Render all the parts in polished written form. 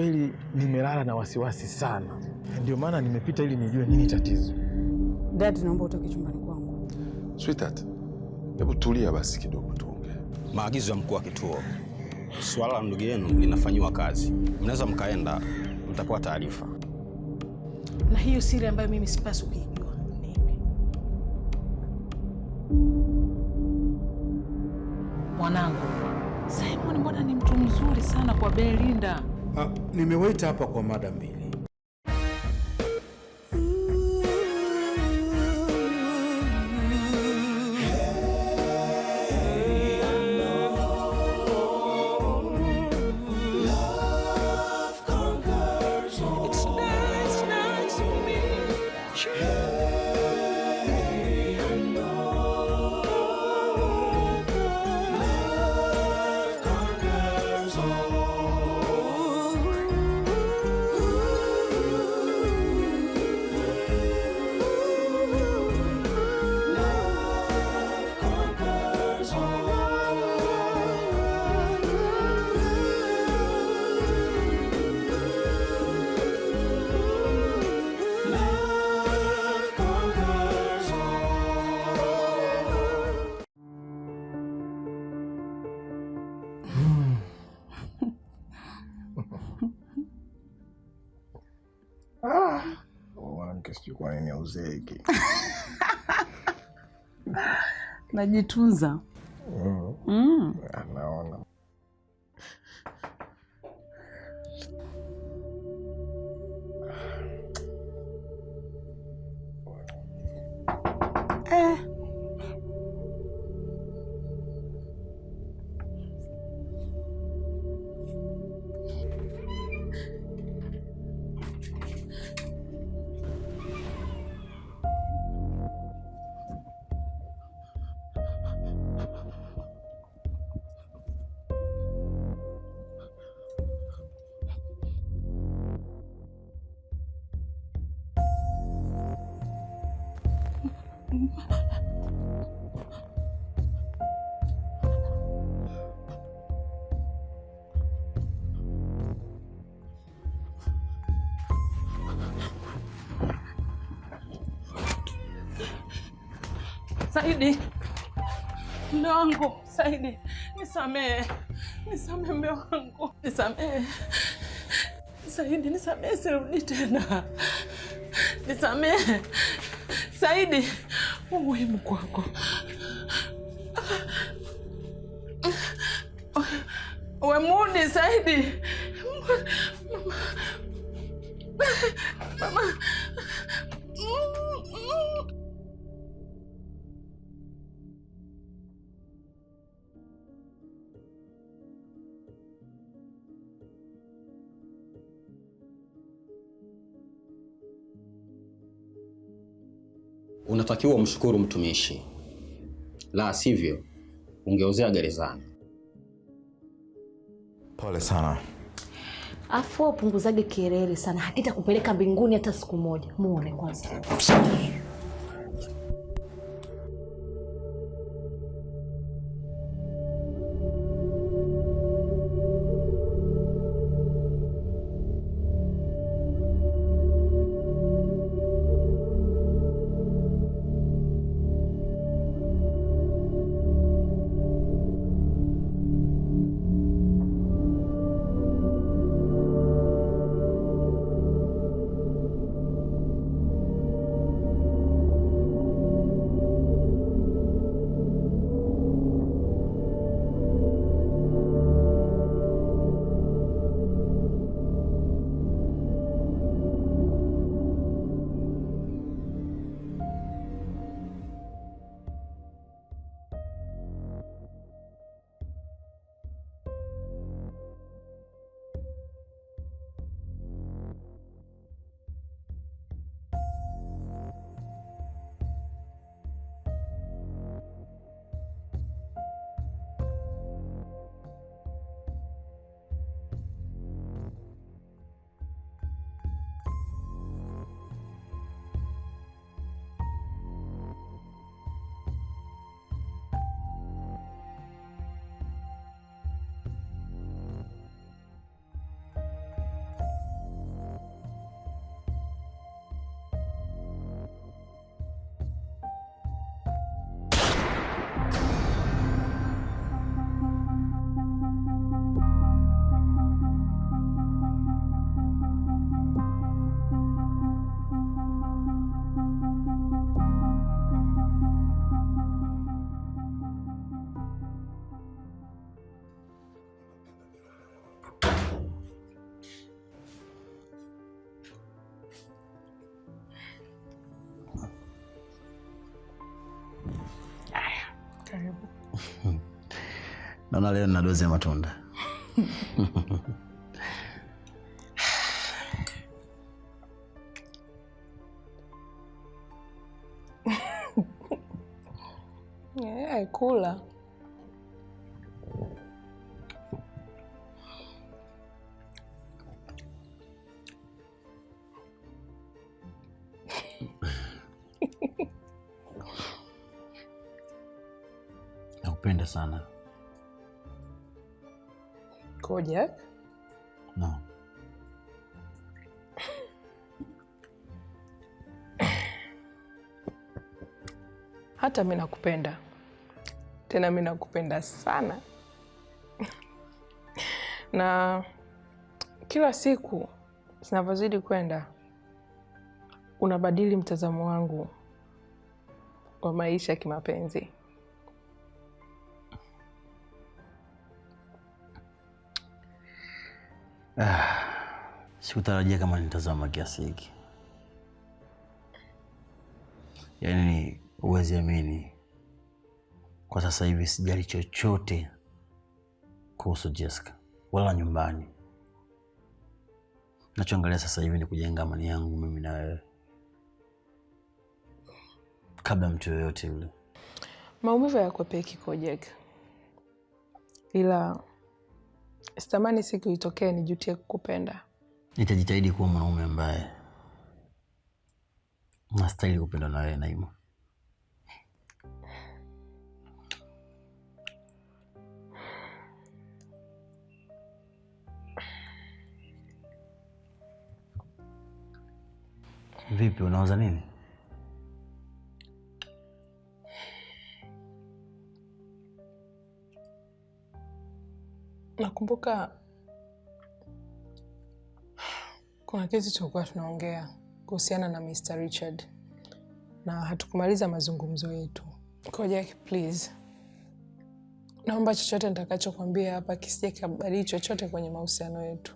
kweli nimelala na wasiwasi sana. Ndio maana nimepita ili nijue nini tatizo. Dad, naomba utoke chumbani kwangu. Sweetheart, hebu tulia basi kidogo tuongee. Maagizo ya mkuu wa kituo. Swala la ndugu yenu linafanywa kazi. Mnaweza mkaenda, mtapewa taarifa. Na hiyo siri ambayo mimi sipaswi kuijua. Mwanangu, Simon mbona ni mtu mzuri sana kwa Belinda. Nimewaita hapa kwa mada mbili. Kwa nini uzeeki? Najitunza. Naona. Saidi, mume wangu, Saidi, nisamehe. Nisamehe mume wangu, nisamehe. Saidi, nisamehe, sirudi tena. Nisamehe. Saidi, umuhimu kwako. Wemudi, Saidi. Mama. Unatakiwa umshukuru mtumishi. La sivyo, ungeozea gerezani. Pole sana. Afu upunguzage kelele sana. Hakita kupeleka mbinguni hata siku moja. Muone kwanza. Karibu. Naona leo nina dozi ya matunda. Kula. Nakupenda sana. Kojak? No. Hata mimi nakupenda. Tena mimi nakupenda sana. Na kila siku zinavyozidi kwenda unabadili mtazamo wangu wa maisha ya kimapenzi. Sikutarajia kama nitazama kiasi hiki. Yaani huwezi amini. Kwa sasa hivi sijali chochote kuhusu Jessica wala nyumbani. Nachoangalia sasa hivi ni kujenga amani yangu mimi na wewe. Kabla mtu yoyote yule. Maumivu yako peki Kojak. Ila sitamani siku itokee nijutie kukupenda. Nitajitahidi kuwa mwanaume ambaye nastahili kupendwa na wewe Naima. Vipi, unawaza nini? Nakumbuka kuna kitu tulikuwa tunaongea kuhusiana na Mr. Richard na hatukumaliza mazungumzo yetu. Kojak, please. Naomba chochote nitakachokwambia hapa kisije kibadili chochote kwenye mahusiano yetu.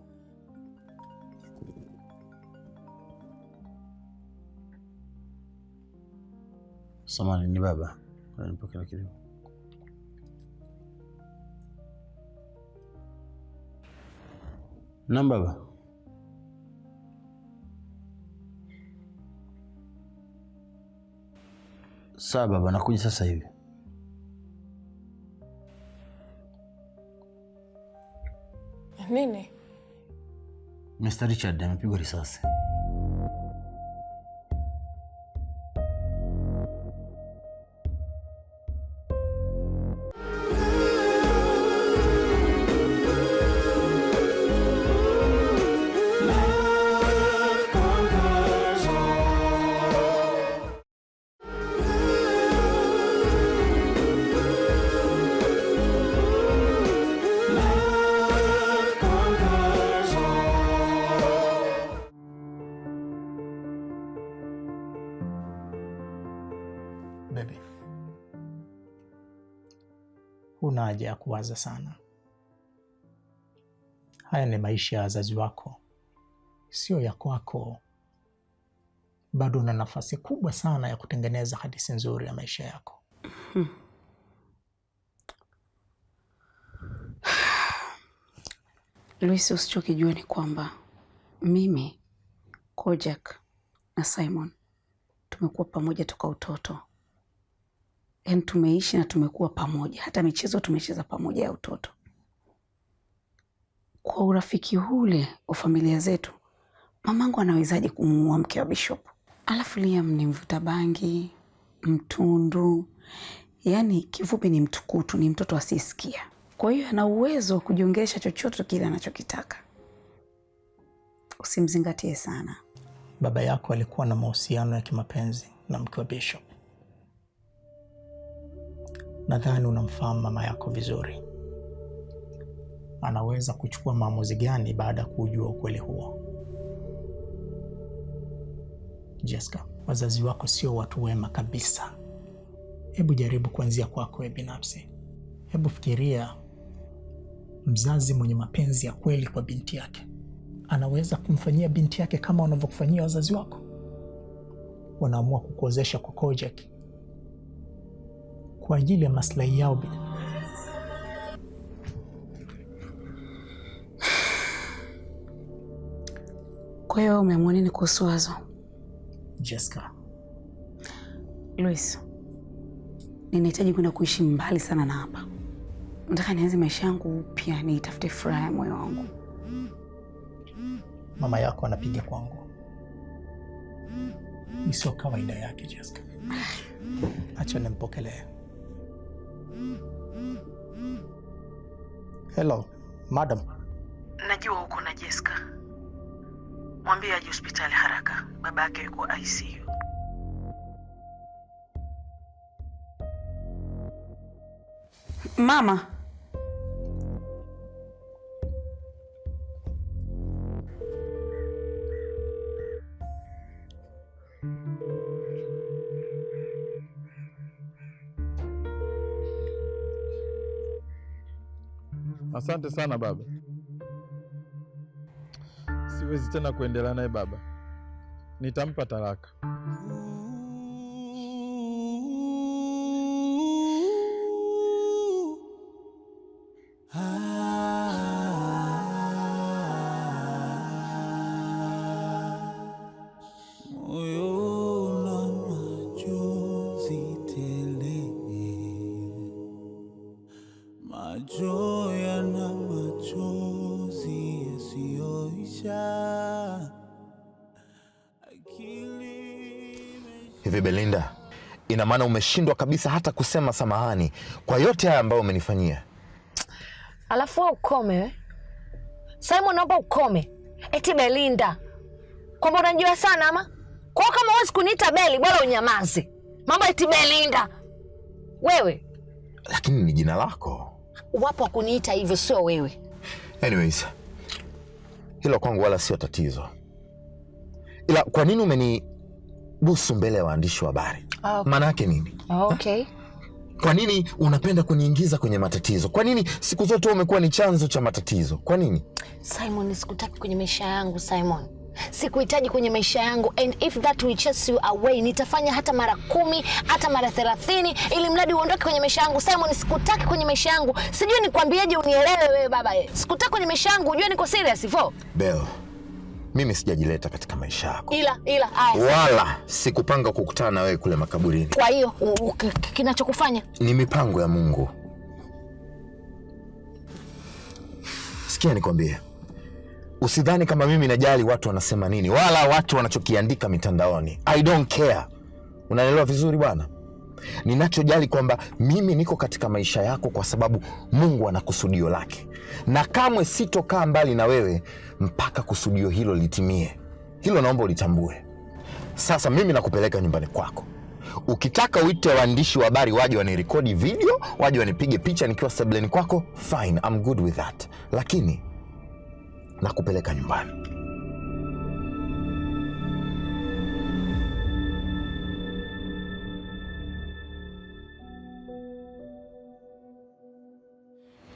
Samahani, ni baba. Nipokea kidogo. Na baba. Sawa baba, nakuja sasa hivi. Nini? Mr. Richard amepigwa risasi. Baby, huna haja ya kuwaza sana. Haya ni maisha ya wazazi wako, sio ya kwako. Bado una nafasi kubwa sana ya kutengeneza hadithi nzuri ya maisha yako. Luis, usichokijua ni kwamba mimi, Kojak na Simon tumekuwa pamoja toka utoto. Yaani tumeishi na tumekuwa pamoja. Hata michezo tumecheza pamoja ya utoto. Kwa urafiki ule wa familia zetu, mamangu anawezaje kumuua mke wa Bishop? Alafu Liam ni mvuta bangi, mtundu. Yaani kifupi ni mtukutu, ni mtoto asisikia. Kwa hiyo ana uwezo wa kujiongelesha chochote kile anachokitaka. Usimzingatie sana. Baba yako alikuwa na mahusiano ya kimapenzi na mke wa Bishop. Nadhani unamfahamu mama yako vizuri. Anaweza kuchukua maamuzi gani baada ya kujua ukweli huo? Jessica, wazazi wako sio watu wema kabisa. Hebu jaribu kuanzia kwako wewe binafsi. Hebu fikiria mzazi mwenye mapenzi ya kweli kwa binti yake anaweza kumfanyia binti yake kama wanavyokufanyia wazazi wako. Wanaamua kukuozesha kwa Kojak, kwa ajili ya maslahi yao. Kwa hiyo umeamua nini kuhusu Wazo? Jessica. Luis, ninahitaji kwenda kuishi mbali sana na hapa. Nataka nianze maisha yangu upya, nitafute furaha ya moyo wangu. Mama yako anapiga kwangu. Ni sio kawaida yake, Jessica. Acha nimpokelee. Hello, madam. Najua uko na Jessica. Mwambie aje hospitali haraka. Baba yake yuko ICU. Mama. Asante sana baba. Siwezi tena kuendelea naye baba. Nitampa talaka. Hivi Belinda, ina maana umeshindwa kabisa hata kusema samahani kwa yote haya ambayo umenifanyia? Alafu wewe ukome. Simon, naomba ukome. Eti Belinda. Kwamba unajua sana ama? Kwa kama huwezi kuniita Beli, bora unyamaze. Mambo eti Belinda. Wewe. Lakini ni jina lako. Wapo kuniita hivyo, sio wewe. Anyways, hilo kwangu wala sio tatizo. Ila kwa nini umenibusu mbele ya waandishi wa habari? Okay. Maana yake nini? Okay. Kwa nini unapenda kuniingiza kwenye matatizo? Kwa nini siku zote umekuwa ni chanzo cha matatizo? Kwa nini? Simon, sikutaki kwenye maisha yangu, Simon. Sikuhitaji kwenye maisha yangu, and if that will chase you away, nitafanya hata mara 10, hata mara 30 ili mradi uondoke kwenye maisha yangu. Simon, sikutaki kwenye maisha yangu. Sijui nikwambieje unielewe wewe baba. Sikutaki kwenye maisha yangu, unajua niko serious hivyo. Bell, mimi sijajileta katika maisha yako. Ila haya. Wala sikupanga kukutana na wewe kule makaburini. Kwa hiyo kinachokufanya ni mipango ya Mungu. Sikia nikwambie. Usidhani kama mimi najali watu wanasema nini, wala watu wanachokiandika mitandaoni. I don't care. Unaelewa vizuri bwana? Ninachojali kwamba mimi niko katika maisha yako kwa sababu Mungu ana kusudio lake. Na kamwe sitokaa mbali na wewe mpaka kusudio hilo litimie. Hilo naomba ulitambue. Sasa mimi nakupeleka nyumbani kwako. Ukitaka uite waandishi wa habari waje wanirekodi video, waje wanipige picha nikiwa sebuleni kwako, fine, I'm good with that. Lakini nakupeleka nyumbani.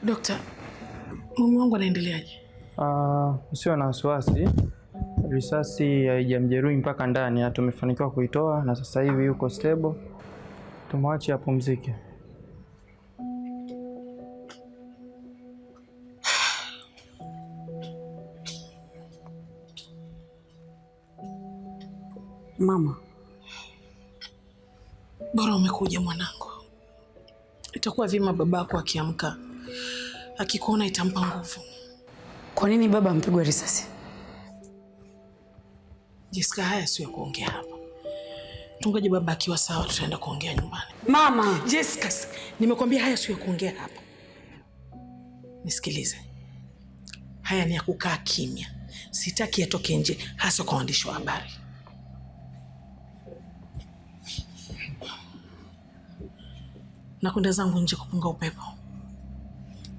Dokta, mume wangu anaendeleaje? Usiwe na wasiwasi. Risasi haijamjeruhi mpaka ndani, tumefanikiwa kuitoa na sasa hivi yuko stable. Tumwache apumzike. Mama. Bora umekuja mwanangu. Itakuwa vyema babako akiamka akikuona itampa nguvu. Kwa nini baba ampigwa risasi? Jessica, haya sio ya kuongea hapa. Tungoje baba akiwa sawa tutaenda kuongea nyumbani. Mama, Jessica, nimekwambia haya sio ya kuongea hapa. Nisikilize. Haya ni ya kukaa kimya. Sitaki yatoke nje, hasa kwa waandishi wa habari. Nakwenda zangu nje kupunga upepo.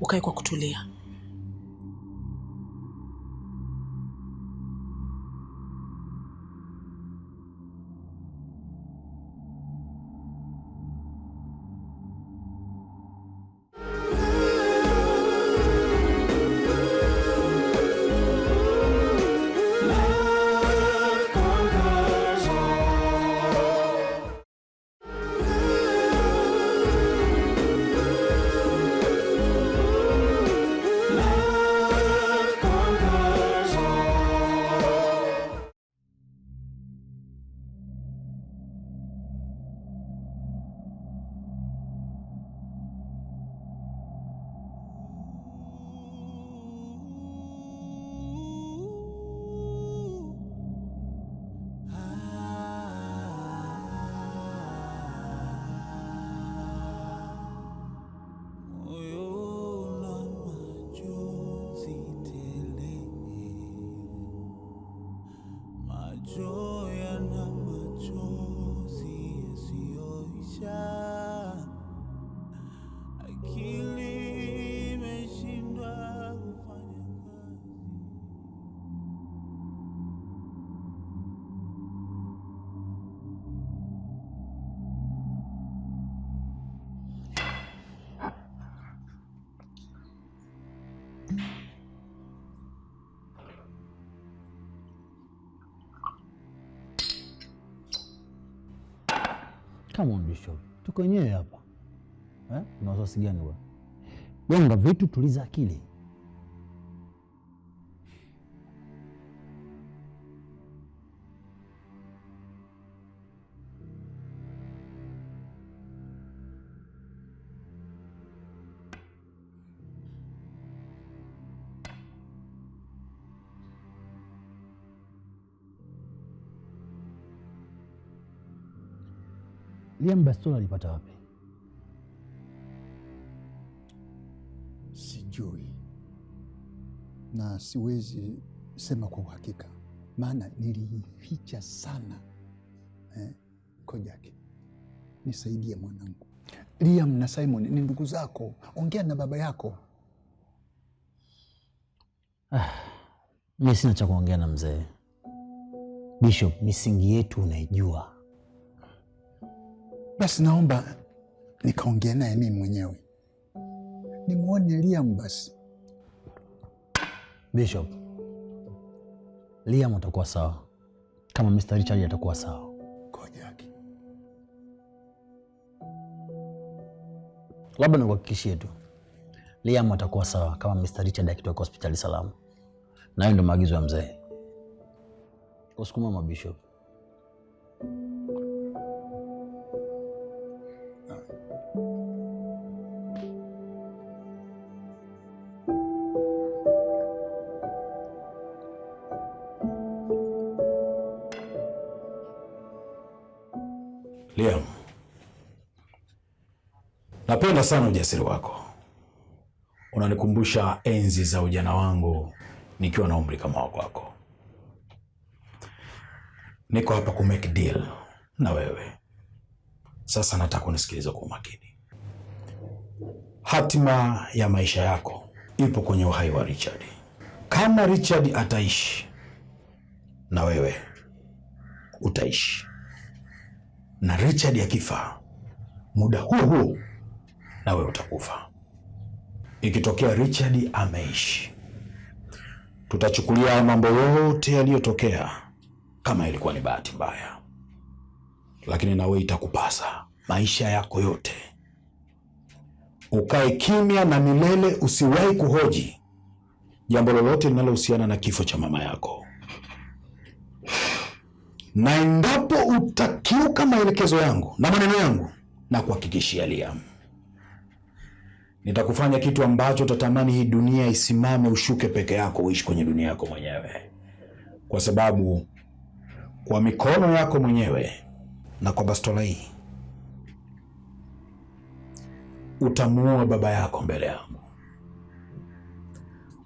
Ukae kwa kutulia. Come on Bishop, tuko wenyewe hapa. Una wasiwasi gani bwana? Gonga vitu, tuliza akili. Liam bastola alipata wapi? Sijui na siwezi sema kwa uhakika, maana niliificha sana. Kojak, nisaidie mwanangu. Liam na Simon ni ndugu zako, ongea na baba yako. Mimi sina cha kuongea na mzee. Bishop, misingi yetu unaijua. Basi naomba nikaongea naye mimi mwenyewe, nimuone Liam basi. Bishop, Liam atakuwa sawa kama Mr. Richard atakuwa sawa. Kojak, labda nikuhakikishie tu, Liam atakuwa sawa kama Mr. Richard akitoka hospitali salama. Na hiyo ndio maagizo ya mzee. Usikumama Bishop. Liam, napenda sana ujasiri wako. Unanikumbusha enzi za ujana wangu nikiwa na umri kama wako. Niko hapa ku make deal na wewe. Sasa nataka unisikilize kwa makini. Hatima ya maisha yako ipo kwenye uhai wa Richard. Kama Richard ataishi, na wewe utaishi. Na Richard akifa, muda huo na wewe utakufa. Ikitokea Richard ameishi, tutachukulia mambo yote yaliyotokea kama ilikuwa ni bahati mbaya. Lakini na wewe itakupasa maisha yako yote ukae kimya na milele, usiwahi kuhoji jambo lolote linalohusiana na kifo cha mama yako. Na endapo utakiuka maelekezo yangu na maneno yangu, na kuhakikishia Liam, nitakufanya kitu ambacho utatamani hii dunia isimame, ushuke peke yako, uishi kwenye dunia yako mwenyewe. Kwa sababu kwa mikono yako mwenyewe na kwa bastola hii utamuua baba yako mbele yangu,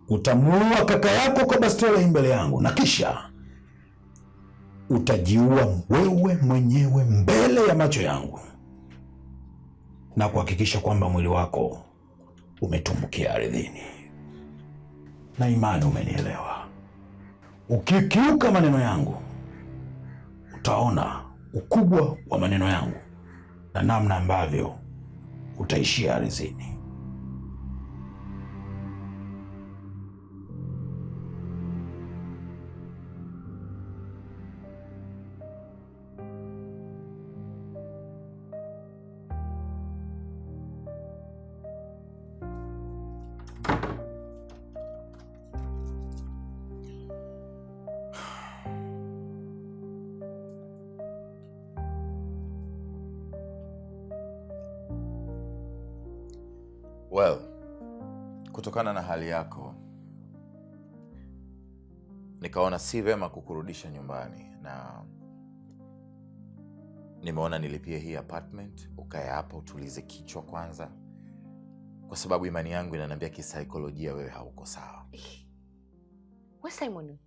utamuua kaka yako kwa bastola hii mbele yangu, na kisha utajiua wewe mwenyewe mbele ya macho yangu, na kuhakikisha kwamba mwili wako umetumbukia ardhini. Na imani umenielewa. Ukikiuka maneno yangu, utaona ukubwa wa maneno yangu na namna ambavyo utaishia ardhini. Well, kutokana na hali yako nikaona si vema kukurudisha nyumbani, na nimeona nilipie hii apartment ukae hapa utulize kichwa kwanza, kwa sababu imani yangu inaniambia kisaikolojia wewe hauko sawa. Wewe Simon,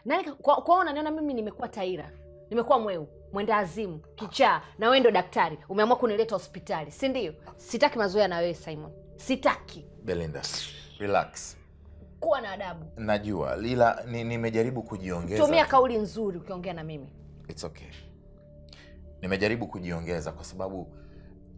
nani kwa unaniona mimi nimekuwa taira, nimekuwa mweu, mwenda azimu, kichaa, na wewe ndo daktari umeamua kunileta hospitali, si ndio? Sitaki mazoea na wewe Simon. Sitaki. Belinda, relax. Kuwa na adabu. Najua, Lila, nimejaribu kujiongeza. Tumia kauli nzuri ukiongea na mimi. It's okay. Nimejaribu kujiongeza kwa sababu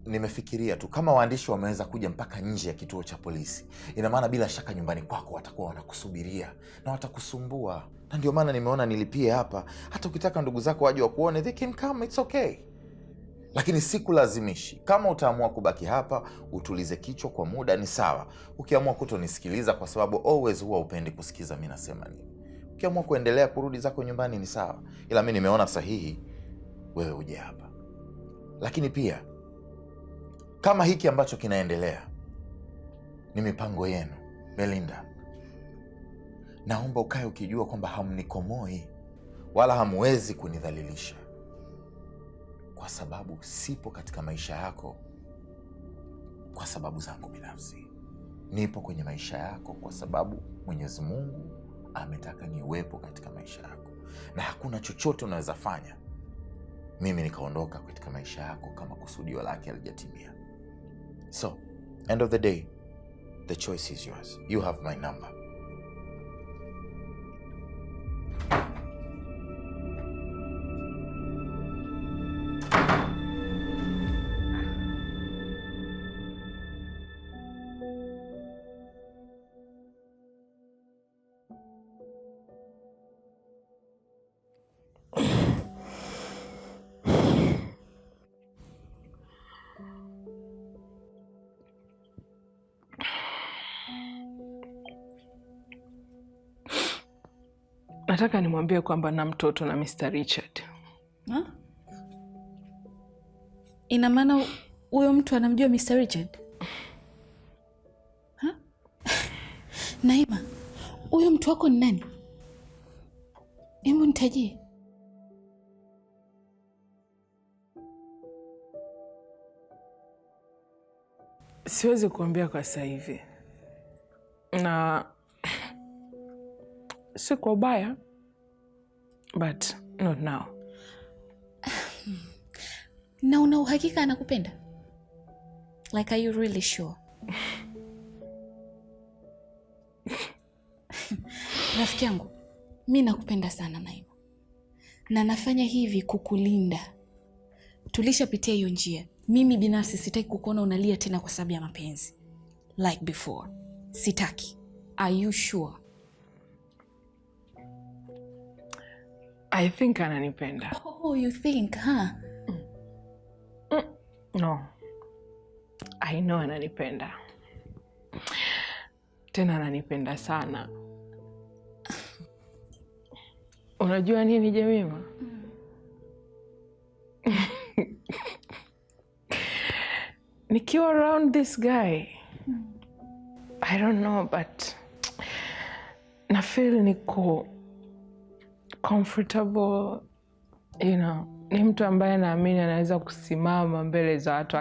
nimefikiria tu kama waandishi wameweza kuja mpaka nje ya kituo cha polisi, ina maana bila shaka nyumbani kwako watakuwa wanakusubiria na watakusumbua. Na ndio maana nimeona nilipie hapa. Hata ukitaka ndugu zako waje wakuone, they can come, it's okay. lakini sikulazimishi. Kama utaamua kubaki hapa utulize kichwa kwa muda ni sawa. Ukiamua kutonisikiliza kwa sababu always huwa upendi kusikiza mimi nasema nini, ukiamua kuendelea kurudi zako nyumbani ni sawa, ila mimi nimeona sahihi wewe uje hapa. Lakini pia kama hiki ambacho kinaendelea ni mipango yenu, Belinda, naomba ukae ukijua kwamba hamnikomoi wala hamwezi kunidhalilisha, kwa sababu sipo katika maisha yako kwa sababu zangu binafsi. Nipo kwenye maisha yako kwa sababu Mwenyezi Mungu ametaka niwepo katika maisha yako, na hakuna chochote unaweza fanya mimi nikaondoka katika maisha yako kama kusudio lake halijatimia. So, end of the day, the choice is yours. You have my number. Nataka nimwambie kwamba na mtoto na Mr. Richard. Ha? Ina maana huyo mtu anamjua Mr. Richard? Ha? Naima, huyo mtu wako ni nani? Hebu nitajie. Siwezi kuambia kwa sasa hivi. Na si kwa ubaya, but not now. Na una uhakika anakupenda? Like, are you really sure? Rafiki yangu, mi nakupenda sana Naima, na nafanya hivi kukulinda. Tulishapitia hiyo njia. Mimi binafsi sitaki kukuona unalia tena kwa sababu ya mapenzi like before. Sitaki. Are you sure? I think ananipenda. Oh, you think, huh? No. I know ananipenda. Tena ananipenda sana. Unajua nini Jemima? Nikiwa around this guy, I don't know, but na feel niko comfortable, you know. Ni mtu ambaye naamini anaweza kusimama mbele za watu